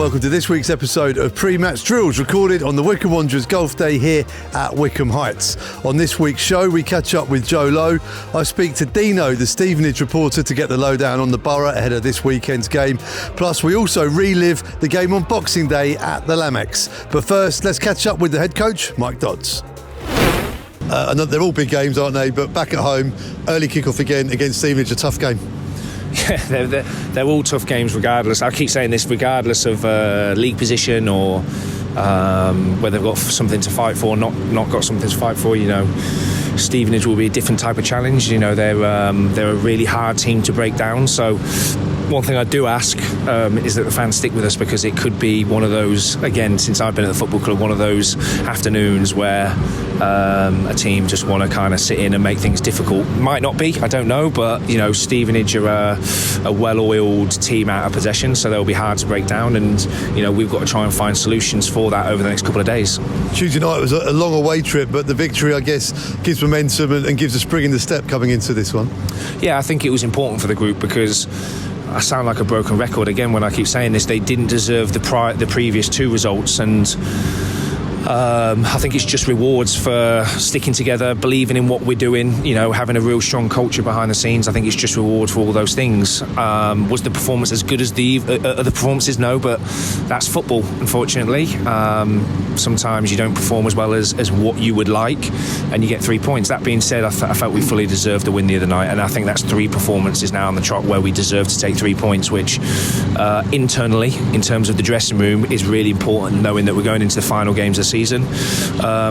welcome to this week's episode of Pre-Match Drills, recorded on the Wycombe Wanderers Golf Day here at Wycombe Heights. On this week's show, we catch up with Joe Lowe. I speak to Dino, the Stevenage reporter, to get the lowdown on the Borough ahead of this weekend's game. Plus, we also relive the game on Boxing Day at the Lamex. But first, let's catch up with the head coach, Mike Dodds. They're all big games, aren't they? But back at home, early kick-off again against Stevenage, a tough game. Yeah, they're all tough games regardless. I keep saying this, regardless of league position or whether they've got something to fight for or not got something to fight for. You know, Stevenage will be a different type of challenge. You know, they're a really hard team to break down. So one thing I do ask is that the fans stick with us, because it could be one of those, again, since I've been at the football club, one of those afternoons where a team just want to kind of sit in and make things difficult. Might not be, I don't know, but you know, Stevenage are a well-oiled team out of possession, so they'll be hard to break down, and you know, we've got to try and find solutions for that over the next couple of days. Tuesday night was a long away trip, but the victory, I guess, gives momentum and gives a spring in the step coming into this one. Yeah, I think it was important for the group, because I sound like a broken record again when I keep saying this. They didn't deserve the previous two results, and I think it's just rewards for sticking together, believing in what we're doing, you know, having a real strong culture behind the scenes. I think it's just reward for all those things. Was the performance as good as the other performances? No, but that's football, unfortunately. Sometimes you don't perform as well as what you would like, and you get 3 points. That being said, I felt we fully deserved the win the other night, and I think that's 3 performances now on the trot where we deserve to take 3 points, which internally, in terms of the dressing room, is really important, knowing that we're going into the final games of the season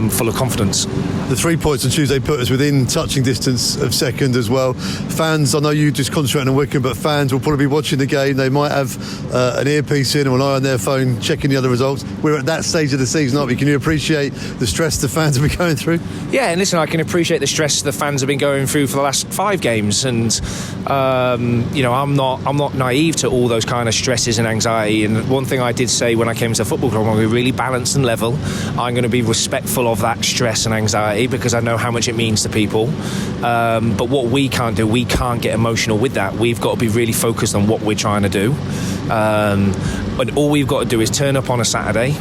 full of confidence. The 3 points on Tuesday put us within touching distance of second as well. Fans, I know you just concentrate on Wycombe, but fans will probably be watching the game. They might have an earpiece in or an eye on their phone checking the other results. We're at that stage of the season, aren't we? Can you appreciate the stress the fans have been going through? Yeah, and listen, I can appreciate the stress the fans have been going through for the last 5 games, and you know, I'm not naive to all those kind of stresses and anxiety. And one thing I did say when I came to the football club, I'm going to be really balanced and level. I'm going to be respectful of that stress and anxiety, because I know how much it means to people. But what we can't do, we can't get emotional with that. We've got to be really focused on what we're trying to do. And all we've got to do is turn up on a Saturday,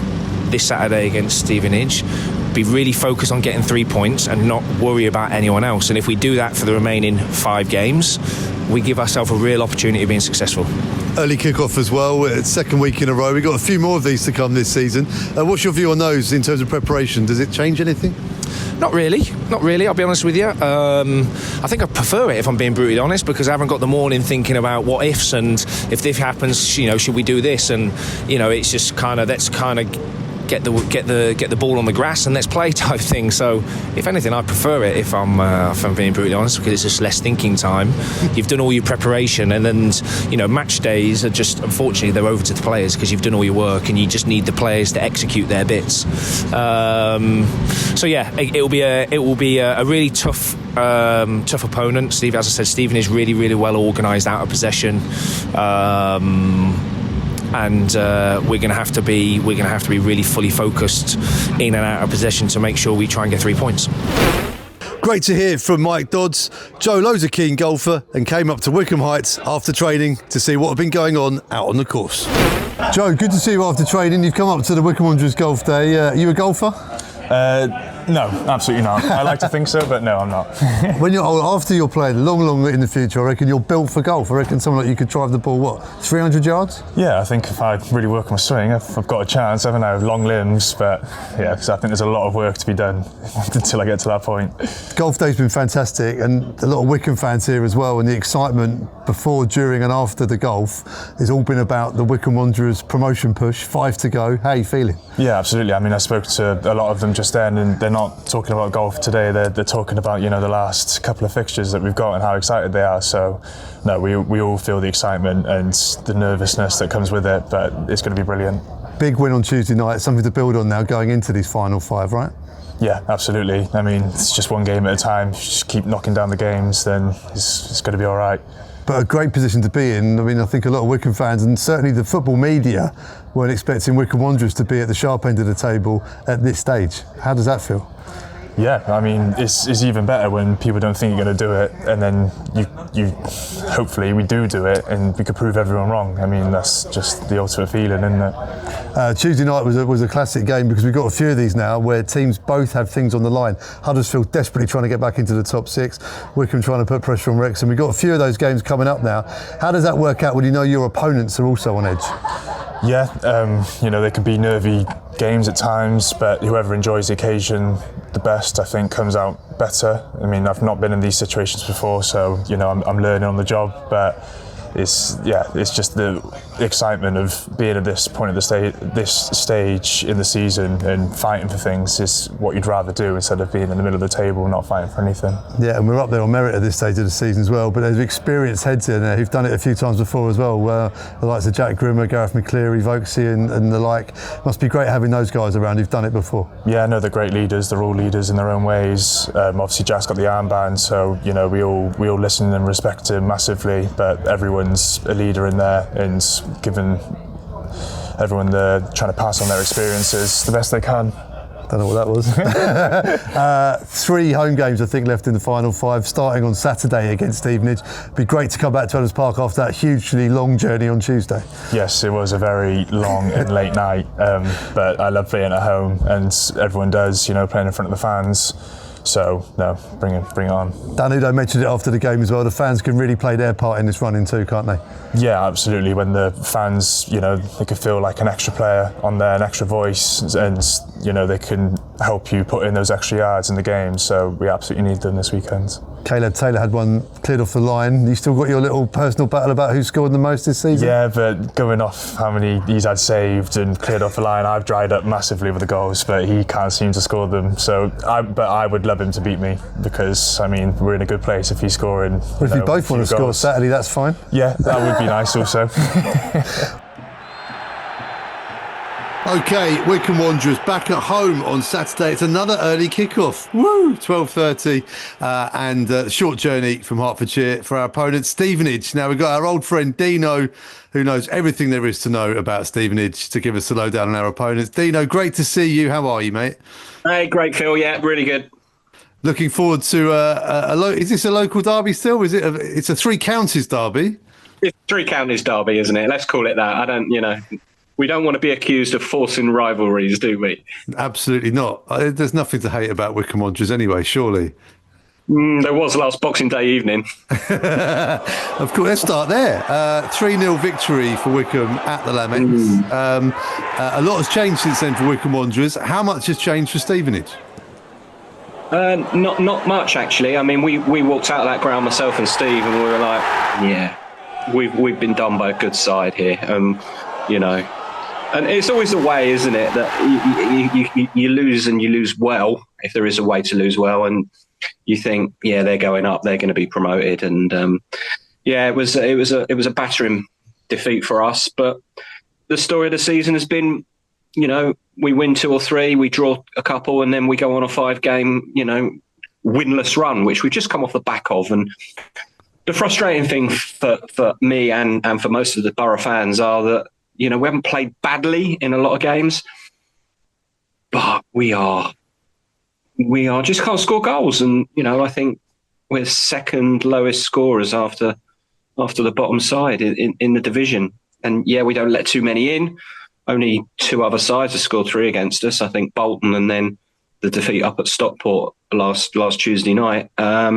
this Saturday against Stevenage, be really focused on getting 3 points and not worry about anyone else. And if we do that for the remaining 5 games, we give ourselves a real opportunity of being successful. Early kick-off as well, it's second week in a row. We've got a few more of these to come this season. What's your view on those in terms of preparation? Does it change anything? Not really, I'll be honest with you. I think I prefer it, if I'm being brutally honest, because I haven't got the morning thinking about what ifs, and if this happens, you know, should we do this? And you know, it's just kind of, let's kind of get the ball on the grass and let's play type thing. So if anything, I prefer it, if I'm being brutally honest, because it's just less thinking time. You've done all your preparation, and then you know, match days are just, unfortunately, they're over to the players, because you've done all your work and you just need the players to execute their bits. So yeah, it will be a really tough opponent. Steve, as I said, Stephen is really, really well organised out of possession. And we're going to have to be really fully focused in and out of possession to make sure we try and get 3 points. Great to hear from Mike Dodds. Joe Lowe's a keen golfer and came up to Wycombe Heights after training to see what had been going on out on the course. Joe, good to see you after training. You've come up to the Wycombe Wanderers Golf Day. Are you a golfer? No, absolutely not. I like to think so, but no, I'm not. When you're old, after you're playing long in the future, I reckon you're built for golf. I reckon someone like you could drive the ball, what, 300 yards? Yeah, I think if I really work on my swing, I've got a chance. I haven't had long limbs, but yeah, because I think there's a lot of work to be done until I get to that point. Golf Day's been fantastic, and a lot of Wycombe fans here as well, and the excitement before, during and after the golf has all been about the Wycombe Wanderers promotion push, 5 to go. How are you feeling? Yeah, absolutely. I mean, I spoke to a lot of them just then, and they're not talking about golf today. They're talking about, you know, the last couple of fixtures that we've got and how excited they are. So no, we all feel the excitement and the nervousness that comes with it, but it's going to be brilliant. Big win on Tuesday night, something to build on now going into these final 5, right? Yeah, absolutely. I mean, it's just one game at a time. Just keep knocking down the games, then it's going to be all right. But a great position to be in. I mean, I think a lot of Wycombe fans, and certainly the football media, weren't expecting Wycombe Wanderers to be at the sharp end of the table at this stage. How does that feel? Yeah, I mean, it's even better when people don't think you're going to do it, and then you hopefully we do it, and we could prove everyone wrong. I mean, that's just the ultimate feeling, isn't it? Tuesday night was a classic game because we've got a few of these now where teams both have things on the line. Huddersfield desperately trying to get back into the top 6, Wycombe trying to put pressure on Wrexham. We've got a few of those games coming up now. How does that work out when you know your opponents are also on edge? Yeah, they can be nervy games at times, but whoever enjoys the occasion the best, I think, comes out better. I mean, I've not been in these situations before, so I'm learning on the job, but it's just the excitement of being at this point of this stage in the season and fighting for things is what you'd rather do instead of being in the middle of the table not fighting for anything. Yeah, and we're up there on merit at this stage of the season as well, but there's experienced heads in there who've done it a few times before as well, the likes of Jack Grimmer, Gareth McCleary, Vokesy and the like. Must be great having those guys around who've done it before. Yeah, no, they're great leaders. They're all leaders in their own ways. Obviously Jack's got the armband, so we all listen and respect him massively, but everyone's a leader in there and giving everyone trying to pass on their experiences the best they can. Don't know what that was. 3 home games I think left in the final 5, starting on Saturday against Stevenage. It'd be great to come back to Ellis Park after that hugely long journey on Tuesday. Yes, it was a very long and late night, but I love playing at home, and everyone does, playing in front of the fans. So, no, bring it on. Dan Udo mentioned it after the game as well. The fans can really play their part in this running too, can't they? Yeah, absolutely. When the fans, they can feel like an extra player on there, an extra voice, and, they can help you put in those extra yards in the game. So we absolutely need them this weekend. Caleb Taylor had one cleared off the line. You still got your little personal battle about who scored the most this season? Yeah, but going off how many he's had saved and cleared off the line, I've dried up massively with the goals, but he can't seem to score them. So, I would love him to beat me because, we're in a good place if he's scoring. But if you both want to score Saturday, that's fine. Yeah, that would be nice also. OK, Wycombe Wanderers back at home on Saturday. It's another early kick-off. Woo! 12:30 and a short journey from Hertfordshire for our opponent, Stevenage. Now, we've got our old friend Dino, who knows everything there is to know about Stevenage, to give us a lowdown on our opponents. Dino, great to see you. How are you, mate? Hey, great, Phil. Yeah, really good. Looking forward to is this a local derby still? It's a 3 counties derby? It's 3 counties derby, isn't it? Let's call it that. We don't want to be accused of forcing rivalries, do we? Absolutely not. There's nothing to hate about Wycombe Wanderers anyway, surely. There was last Boxing Day evening. Of course, let's start there. 3-0 victory for Wycombe at the Lamets. A lot has changed since then for Wycombe Wanderers. How much has changed for Stevenage? Not much, actually. We walked out of that ground, myself and Steve, and we were like, yeah, we've been done by a good side here. And it's always the way, isn't it, that you lose and you lose well, if there is a way to lose well, and you think, yeah, they're going up, they're going to be promoted, and it was a battering defeat for us. But the story of the season has been, we win 2 or 3, we draw a couple, and then we go on a 5-game, winless run, which we've just come off the back of. And the frustrating thing for me and for most of the Borough fans are that, we haven't played badly in a lot of games, but we just can't score goals. And, I think we're second lowest scorers after the bottom side in the division. And yeah, we don't let too many in. Only 2 other sides have scored 3 against us. I think Bolton and then the defeat up at Stockport last Tuesday night are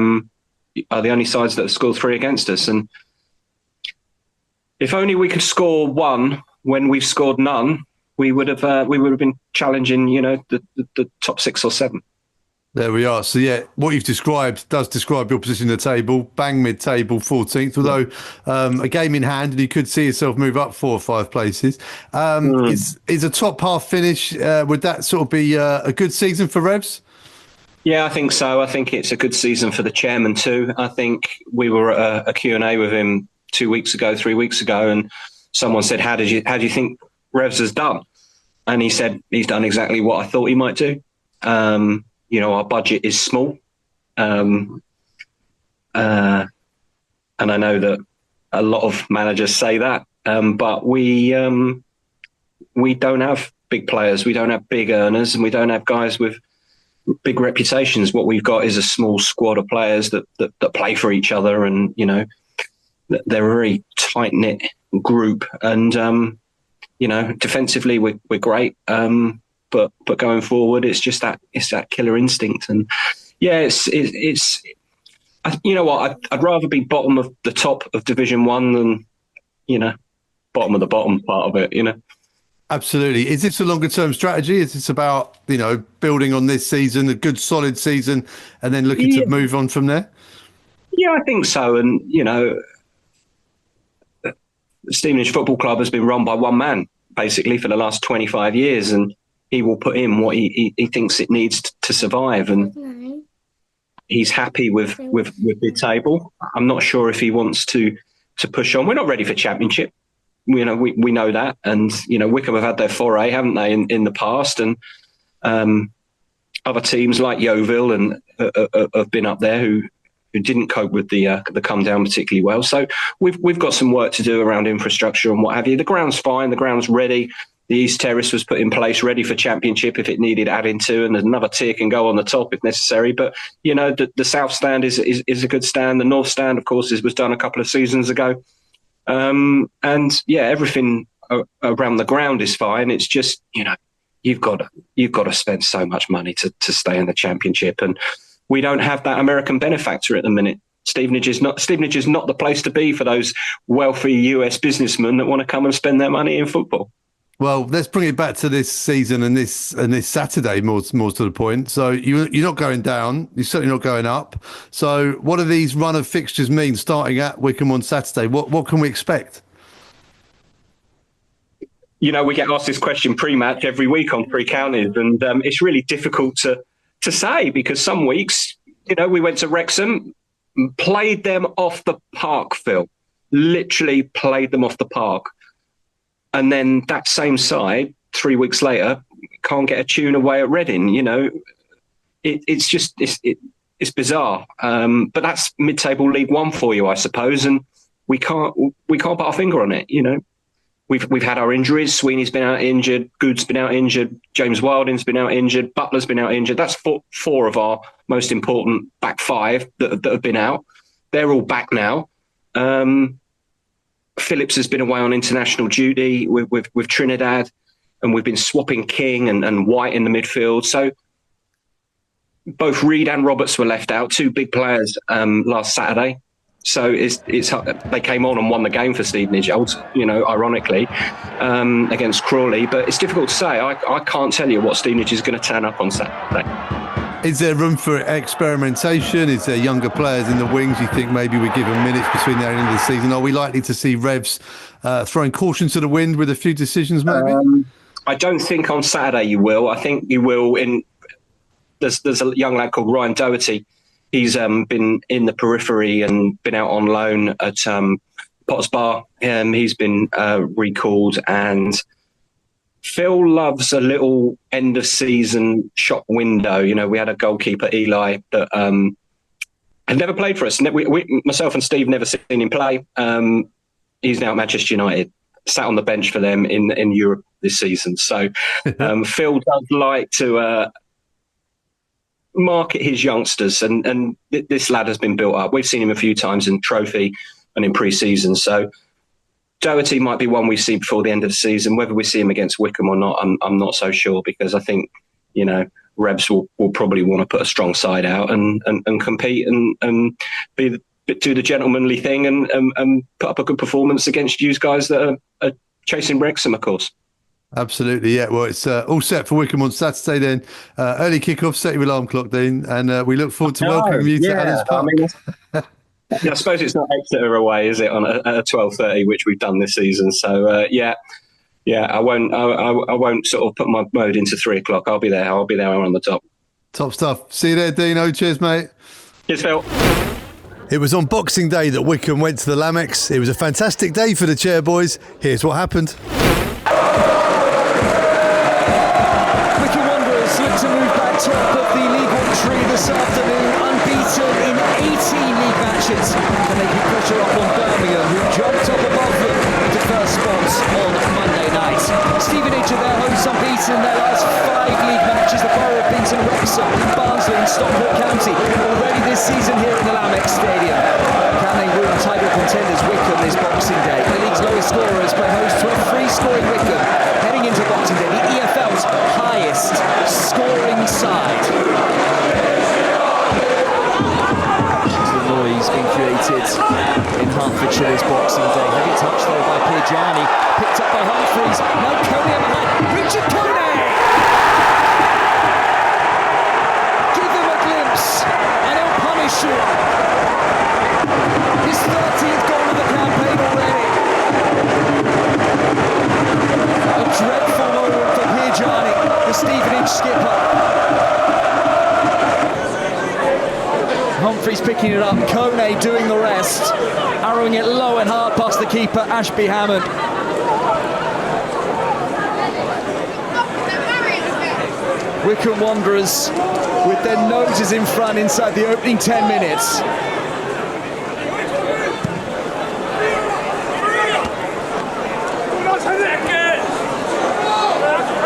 the only sides that have scored 3 against us. And if only we could score 1 when we've scored none, we would have been challenging, the top 6 or 7. There we are. So yeah, what you've described does describe your position in the table. Bang mid-table, 14th. Although a game in hand, and you could see yourself move up 4 or 5 places. Is a top half finish? Would that sort of be a good season for Revs? Yeah, I think so. I think it's a good season for the chairman too. I think we were at a Q&A with him 3 weeks ago, and someone said, "How do you think Revs has done?" And he said he's done exactly what I thought he might do. Our budget is small, and I know that a lot of managers say that, but we don't have big players, we don't have big earners, and we don't have guys with big reputations. What we've got is a small squad of players that play for each other, and they're a very tight knit group. And defensively we're great, but going forward, it's just that killer instinct. And it's you know what, I'd rather be bottom of the top of Division 1 than bottom of the bottom part of it. Absolutely. Is this a longer term strategy? Is this about, building on this season, a good solid season, and then looking to move on from there? Yeah, I think so. And, Stevenage Football Club has been run by one man, basically, for the last 25 years, and he will put in what he thinks it needs to survive. And he's happy with mid-table. I'm not sure if he wants to push on. We're not ready for Championship. We know that, and Wycombe have had their foray, haven't they, in the past, and other teams like Yeovil and have been up there who didn't cope with the come down particularly well. So we've got some work to do around infrastructure and what have you. The ground's fine, the ground's ready. The East Terrace was put in place, ready for Championship if it needed adding to, and another tier can go on the top if necessary. But the South Stand is a good stand. The North Stand, of course, was done a couple of seasons ago. Everything around the ground is fine. It's just, you've got to spend so much money to stay in the Championship, and we don't have that American benefactor at the minute. Stevenage is not the place to be for those wealthy US businessmen that want to come and spend their money in football. Well, let's bring it back to this season and this Saturday, more to the point. So you're not going down. You're certainly not going up. So what do these run of fixtures mean starting at Wycombe on Saturday? What can we expect? We get asked this question pre-match every week on Three Counties, and it's really difficult to say, because some weeks, we went to Wrexham, played them off the park, Phil. Literally played them off the park. And then that same side, 3 weeks later, can't get a tune away at Reading. It's bizarre. But that's mid-table League One for you, I suppose. And we can't put our finger on it. We've had our injuries. Sweeney's been out injured. Good's been out injured. James Wilding's been out injured. Butler's been out injured. That's four of our most important back five that have been out. They're all back now. Phillips has been away on international duty with Trinidad, and we've been swapping King and White in the midfield. So both Reed and Roberts were left out, two big players last Saturday. So they came on and won the game for Stevenage, ironically, against Crawley. But it's difficult to say. I can't tell you what Stevenage is going to turn up on Saturday. Is there room for experimentation? Is there younger players in the wings you think maybe we give them minutes between now and the end of the season? Are we likely to see Revs throwing caution to the wind with a few decisions maybe? I don't think on Saturday you will. I think you will there's a young lad called Ryan Doherty. He's been in the periphery and been out on loan at Potters Bar. He's been recalled, and Phil loves a little end of season shop window. We had a goalkeeper, Eli, that had never played for us. Myself and Steve never seen him play. He's now at Manchester United, sat on the bench for them in Europe this season. So Phil does like to market his youngsters, and this lad has been built up. We've seen him a few times in trophy and in pre-season. So Doherty might be one we see before the end of the season. Whether we see him against Wycombe or not, I'm not so sure, because I think, Rebs will probably want to put a strong side out and compete and do the gentlemanly thing and put up a good performance against you guys that are chasing Wrexham, of course. Absolutely, yeah. Well, it's all set for Wycombe on Saturday then. Early kick-off, set your alarm clock, Dean, and we look forward to welcoming you to Adams Park. I suppose it's not Exeter away, is it, on a 12:30, which we've done this season. So I won't sort of put my mode into 3 o'clock. I'll be there on the top. Top stuff. See you there, Dino. Cheers, mate. Cheers, Phil. It was on Boxing Day that Wycombe went to the Lamex. It was a fantastic day for the Chairboys. Here's what happened. Wycombe Wanderers look to move back top of the League One tree this afternoon, unbeaten in 18 league matches. And they can pressure up on Birmingham, who jumped up above them to first spots on Monday night. Stevenage are their hosts, unbeaten in their last 5 league matches. The Borough have beaten Wrexham Thompson, Barnsley and Stockport County already this season here in the Lamex Stadium. Can they win title contenders Wycombe this Boxing Day? The league's lowest scorers play host to a free-scoring Wycombe heading into Boxing Day, the EFL's highest scoring side. The noise being created in Hertfordshire this Boxing Day. Heavy touch though by Pirjani, picked up by Humphreys. Now Kone behind. Richard Kone! Give him a glimpse and he'll punish you. His 30th goal of the campaign already. A dreadful moment for Pirjani, the Stevenage skipper. Humphreys picking it up, Kone doing the rest, arrowing it low and hard past the keeper, Ashby Hammond. Wycombe Wanderers with their noses in front inside the opening 10 minutes.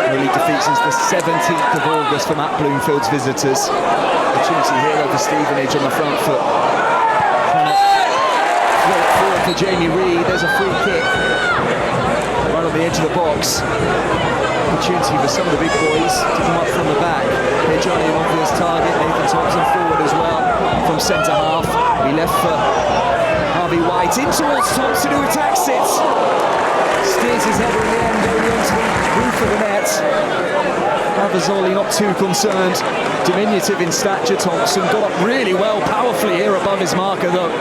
Early defeat since the 17th of August for Matt Bloomfield's visitors. Opportunity here over Stevenage on the front foot. Forward for Jamie Reid. There's a free kick right on the edge of the box. Opportunity for some of the big boys to come up from the back. Johnny an obvious target. Nathan Thompson forward as well from centre half. He left for Harvey White in towards Thompson, who attacks it. Steers his header in the end, going onto the roof of the net. Ravazoli not too concerned. Diminutive in stature, Thompson got up really well, powerfully here above his marker though.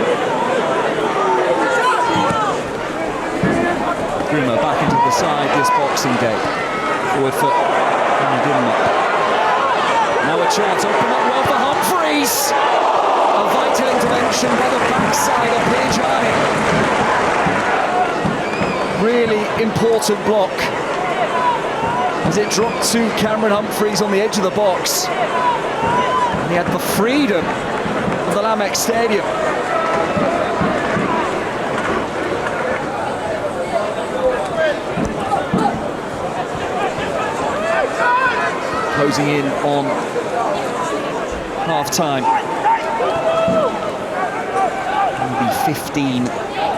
Grimmer back into the side this Boxing Day. Forward for Henry Grimmer. Now a chance, open up well for Humphreys. A vital intervention by the backside of Pirjani. Really important block as it dropped to Cameron Humphreys on the edge of the box. And he had the freedom of the Lamex Stadium. Closing in on half-time. Maybe 15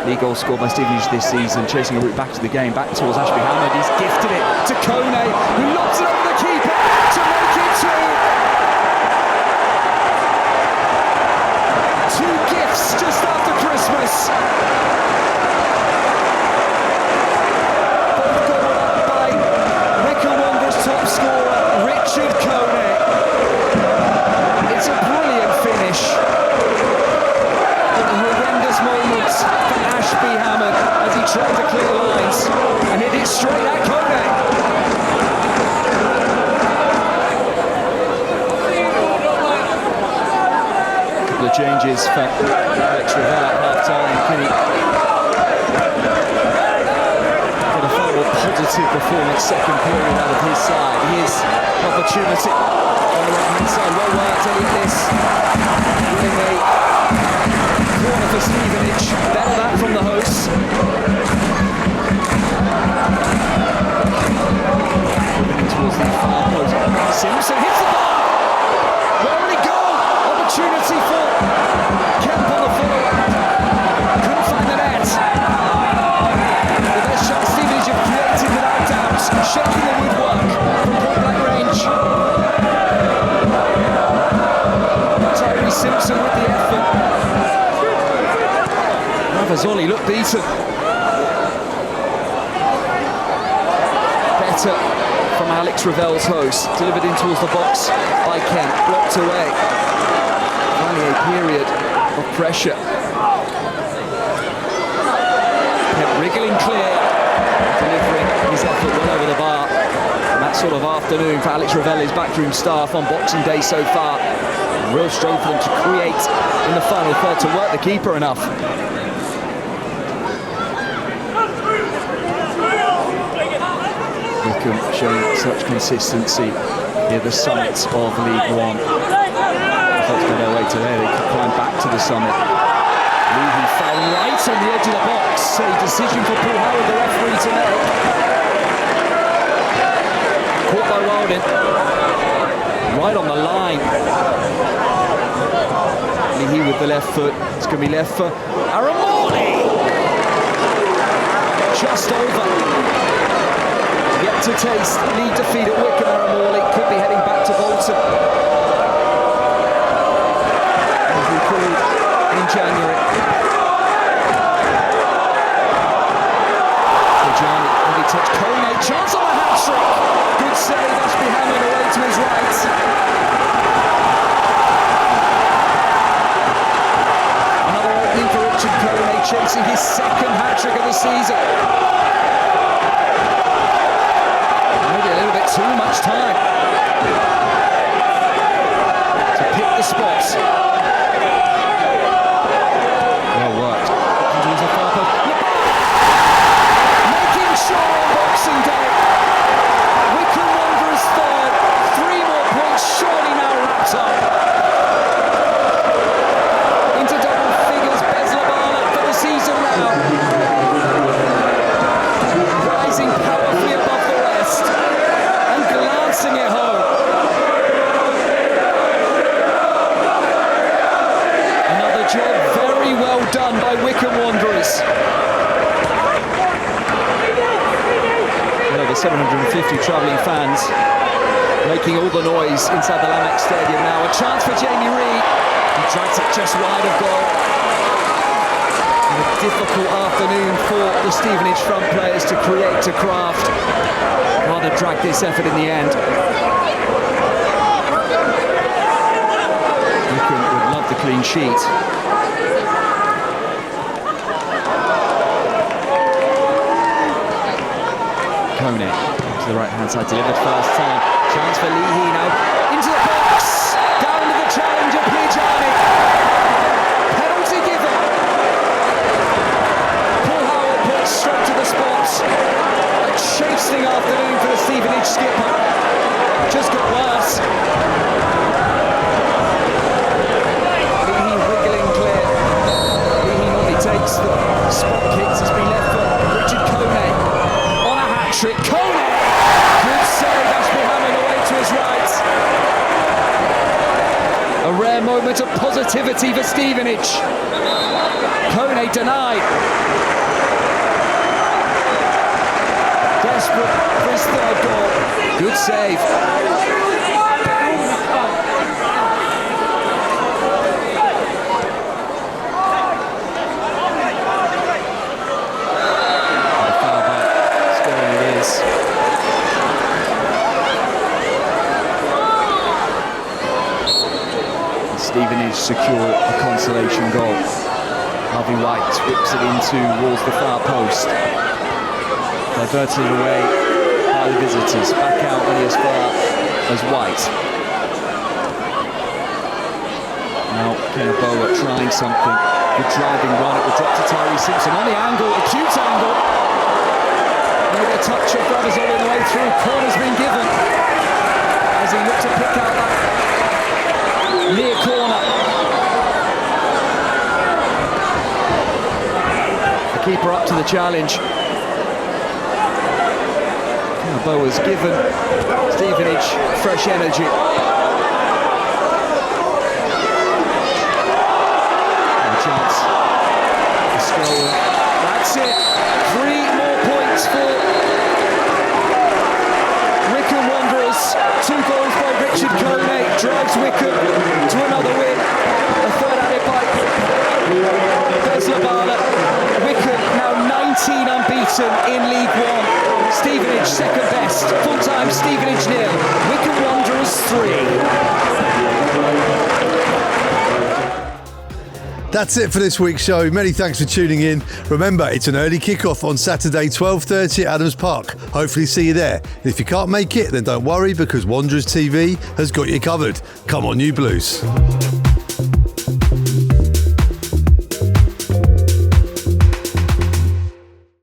league goals scored by Stevenage this season, chasing a route back to the game, back towards Ashby Hammond. He's gifted it to Kone, who lobs it over the keeper to make it two gifts just after Christmas. Both goal up by Wycombe Wanderers top scorer Richard Kone. It's a brilliant finish. A horrendous moment for Ashby Hammond as he tried to clear the lines and hit it straight at Kone. Couple of changes for Alex Revell at half-time. Kenny got a far more positive performance second period out of his side. Here's opportunity on the right-hand side. Well worked, Elliot. Winning a corner for Stevenage. Better that from the hosts. Moving towards the far post. Simpson hits the bar. Where will he go? Opportunity for Kemp on the follow-up. Couldn't find the net. The best shot Stevenage have created without doubt. Shaking the woodwork from point-blank range. Tyree Simpson with the effort. Ravazoli looked beaten. Better from Alex Revell's host. Delivered in towards the box by Kent. Blocked away. Finally a period of pressure. Kent wriggling clear. Delivering his effort well over the bar. And that sort of afternoon for Alex Revel's backroom staff on Boxing Day so far. A real struggle for them to create in the final third to work the keeper enough. Wycombe showing such consistency near the summit of League One. I thought to go their way today, they could climb back to the summit. Levy fell right on the edge of the box. A decision for Paul Howard, the referee, to make. Caught by Wilding. right on the line. Leahy with the left foot. It's going to be left for Aramoli. Just over. Yet to taste lead defeat at Wycombe. Aramoli could be heading back to Bolton. As we called in January. Johnny, heavy touch, Kone, chance on a hat-trick. Good save, Ashby Hammond away to his right. Another opening for Richard Kone, chasing his second hat-trick of the season. Maybe a little bit too much time to pick the spots. Well worked. Into the far post. Boxing Day. Wycombe Wanderers third. 3 more points surely now wrapped up. Into double figures, Bezlabala for the season now. Rising powerfully above the rest and glancing it home. Another job very well done by Wycombe Wanderers. The 750 travelling fans making all the noise inside the Lamex Stadium now. A chance for Jamie Reid. He drags it just wide of goal. And a difficult afternoon for the Stevenage front players to create, to craft. Rather drag this effort in the end. Wycombe would love the clean sheet. Kone to the right hand side, delivered first time. Chance for Leahy now into the box, down to the challenger Pijani. Penalty given. Paul Howard put straight to the spots. A chasing afternoon for the Stevenage skipper. Just got worse. Leahy wiggling clear. Leahy normally takes the spot kicks. It's been left for Richard Kone. Trick Kone! Good save, Ashby Hammond away to his right. A rare moment of positivity for Stevenage. Kone denied. Desperate for his third goal. Good save. Stevenage secure a consolation goal. Harvey White whips it in towards the far post. Diverted away by the visitors. Back out only as far as White. Now Kenneth Bower trying something. Good driving run. It will drop to Tyree Simpson on the angle, acute angle. Maybe a touch of Brothers all the way through. Corner's been given as he looked to pick out that near corner. The keeper up to the challenge. Bower's given Stevenage fresh energy. A chance. Stolen. That's it. 3 more points for Wycombe Wanderers. 2 goals by Richard Kone drives Wycombe to another win. A third added by Bezlabala. Wycombe now 19 unbeaten in League One. Stevenage second best. Full-time Stevenage 0. Wycombe Wanderers 3. That's it for this week's show. Many thanks for tuning in. Remember, it's an early kickoff on Saturday, 12:30 at Adams Park. Hopefully see you there. And if you can't make it, then don't worry, because Wanderers TV has got you covered. Come on, you Blues.